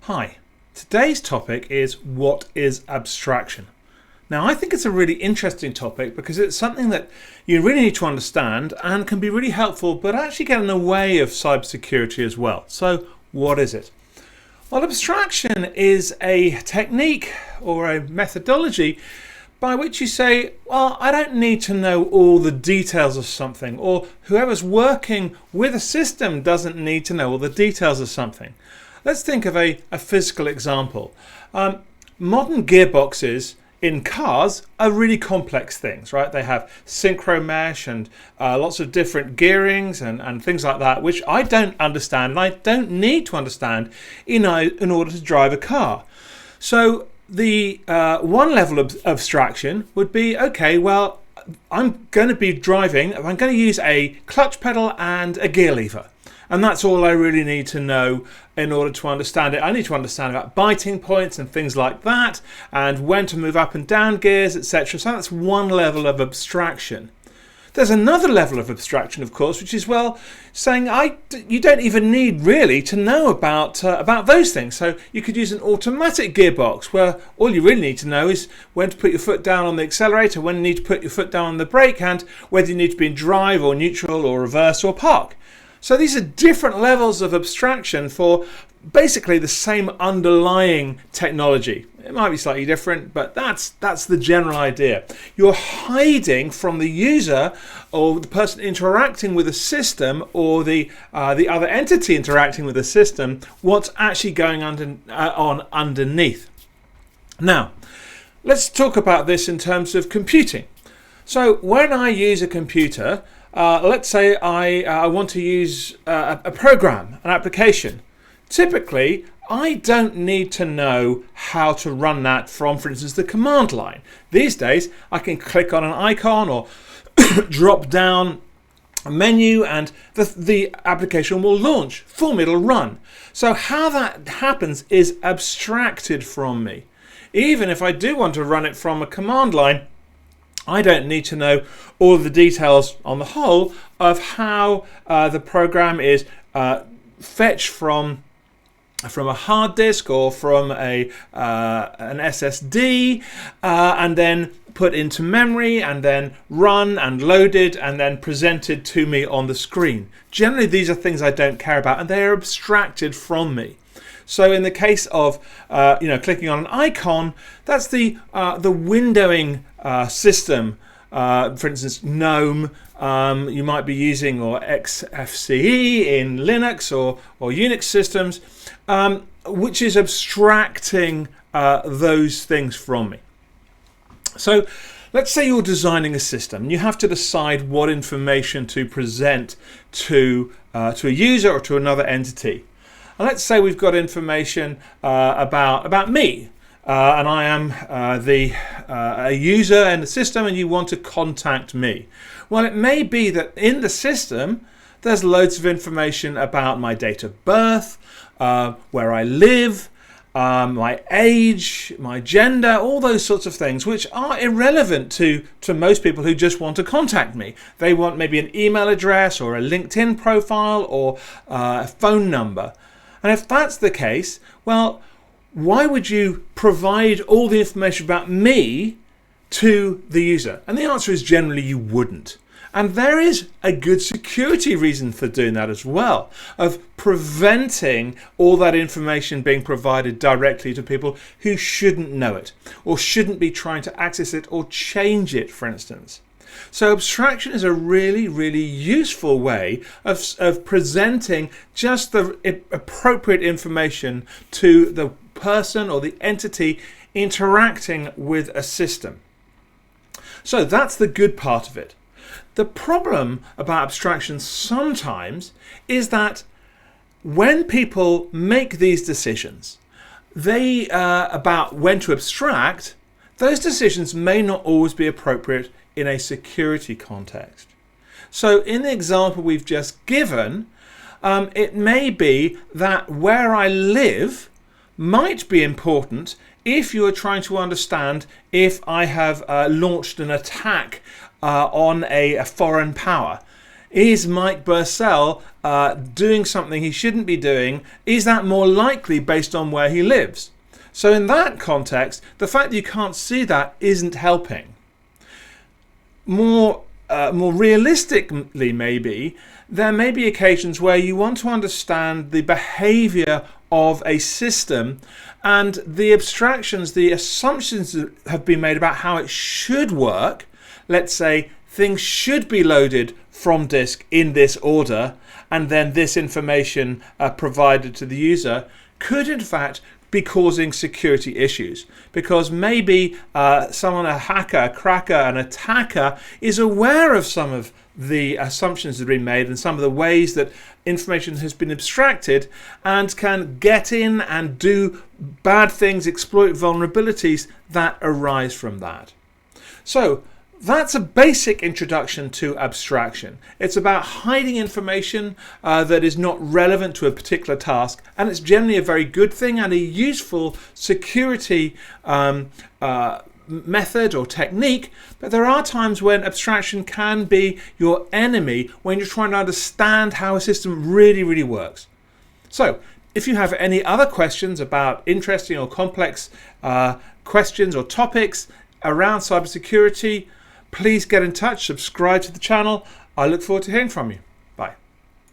Hi, today's topic is what is abstraction? Now I think it's a really interesting topic because it's something that you really need to understand and can be really helpful but actually get in the way of cybersecurity as well. So what is it? Well, abstraction is a technique or a methodology by which you say, well, I don't need to know all the details of something, or whoever's working with a system doesn't need to know all the details of something. Let's think of a physical example. Modern gearboxes in cars are really complex things, right? They have synchro mesh and lots of different gearings and things like that, which I don't understand and I don't need to understand in order to drive a car. So the one level of abstraction would be, okay, well, I'm going to be driving, I'm going to use a clutch pedal and a gear lever. And that's all I really need to know in order to understand it. I need to understand about biting points and things like that, and when to move up and down gears, etc. So that's one level of abstraction. There's another level of abstraction, of course, which is, well, saying you don't even need really to know about those things. So you could use an automatic gearbox where all you really need to know is when to put your foot down on the accelerator, when you need to put your foot down on the brake, and whether you need to be in drive or neutral or reverse or park. So these are different levels of abstraction for basically the same underlying technology. It might be slightly different, but that's the general idea. You're hiding from the user or the person interacting with the system or the other entity interacting with the system what's actually going on underneath. Now, let's talk about this in terms of computing. So when I use a computer, let's say I want to use a program, an application. Typically, I don't need to know how to run that from, for instance, the command line. These days, I can click on an icon or drop down a menu and the application will launch. It'll run. So how that happens is abstracted from me. Even if I do want to run it from a command line, I don't need to know all of the details on the whole of how the program is fetched from a hard disk or from an SSD and then put into memory and then run and loaded and then presented to me on the screen. Generally, these are things I don't care about and they are abstracted from me. So in the case of clicking on an icon, that's the windowing system. For instance, GNOME you might be using, or XFCE in Linux or Unix systems, which is abstracting those things from me. So let's say you're designing a system. You have to decide what information to present to a user or to another entity. And let's say we've got information about me, and I am a user in the system, and you want to contact me. Well, it may be that in the system there's loads of information about my date of birth, where I live, my age, my gender, all those sorts of things, which are irrelevant to most people who just want to contact me. They want maybe an email address or a LinkedIn profile or a phone number. And if that's the case, well, why would you provide all the information about me to the user? And the answer is generally you wouldn't. And there is a good security reason for doing that as well, of preventing all that information being provided directly to people who shouldn't know it or shouldn't be trying to access it or change it, for instance. So abstraction is a really, really useful way of presenting just the appropriate information to the person or the entity interacting with a system. So that's the good part of it. The problem about abstraction sometimes is that when people make these decisions, about when to abstract, those decisions may not always be appropriate in a security context. So in the example we've just given, it may be that where I live might be important if you are trying to understand if I have launched an attack on a foreign power. Is Mike Bursell doing something he shouldn't be doing? Is that more likely based on where he lives? So in that context, the fact that you can't see that isn't helping. More realistically, maybe, there may be occasions where you want to understand the behavior of a system and the abstractions, the assumptions that have been made about how it should work. Let's say things should be loaded from disk in this order, and then this information provided to the user could in fact be causing security issues, because maybe someone, a hacker, a cracker, an attacker, is aware of some of the assumptions that have been made and some of the ways that information has been abstracted, and can get in and do bad things, exploit vulnerabilities that arise from that. So that's a basic introduction to abstraction. It's about hiding information that is not relevant to a particular task, and it's generally a very good thing and a useful security method or technique. But there are times when abstraction can be your enemy when you're trying to understand how a system really works. So if you have any other questions about interesting or complex questions or topics around cybersecurity, please get in touch, subscribe to the channel. I look forward to hearing from you.